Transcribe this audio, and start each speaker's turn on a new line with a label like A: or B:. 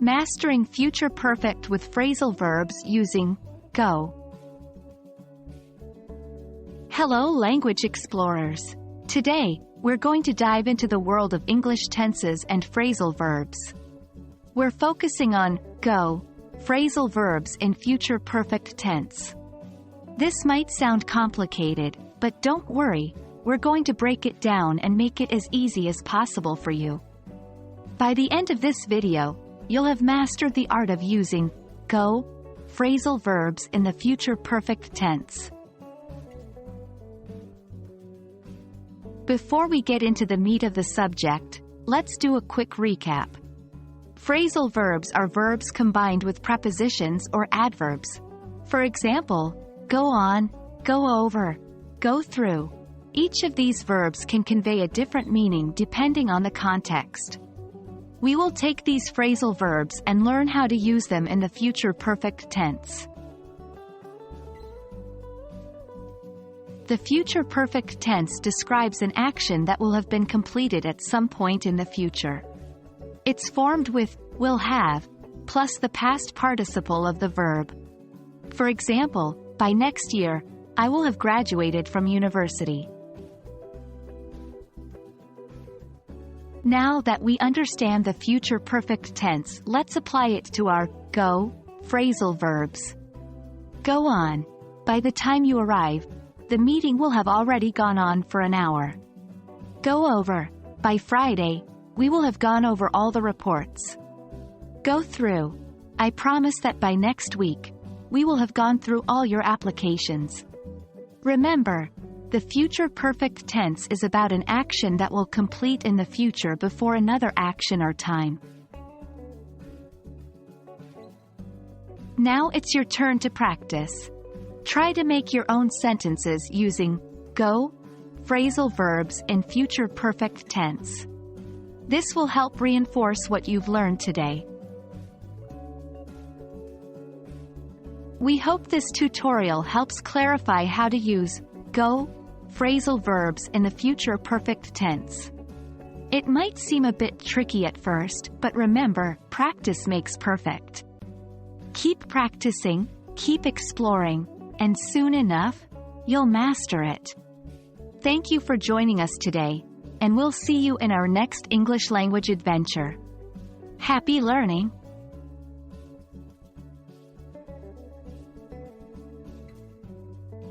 A: Mastering future perfect with phrasal verbs using Go. Hello language explorers. Today, we're going to dive into the world of English tenses and phrasal verbs. We're focusing on Go Phrasal verbs in future perfect tense. This might sound complicated, but don't worry, we're going to break it down and make it as easy as possible for you. By the end of this video, you'll have mastered the art of using Go phrasal verbs in the future perfect tense. Before we get into the meat of the subject, let's do a quick recap. Phrasal verbs are verbs combined with prepositions or adverbs. For example, go on, go over, go through. Each of these verbs can convey a different meaning depending on the context. We will take these phrasal verbs and learn how to use them in the future perfect tense. The future perfect tense describes an action that will have been completed at some point in the future. It's formed with will have plus the past participle of the verb. For example, by next year, I will have graduated from university. Now that we understand the future perfect tense, let's apply it to our go phrasal verbs. Go on. By the time you arrive, the meeting will have already gone on for an hour. Go over. By Friday, we will have gone over all the reports. Go through. I promise that by next week, we will have gone through all your applications. Remember, the future perfect tense is about an action that will complete in the future before another action or time. Now it's your turn to practice. Try to make your own sentences using Go phrasal verbs in future perfect tense. This will help reinforce what you've learned today. We hope this tutorial helps clarify how to use Go phrasal verbs in the future perfect tense. It might seem a bit tricky at first, but remember, practice makes perfect. Keep practicing, keep exploring, and soon enough, you'll master it. Thank you for joining us today, and we'll see you in our next English language adventure. Happy learning!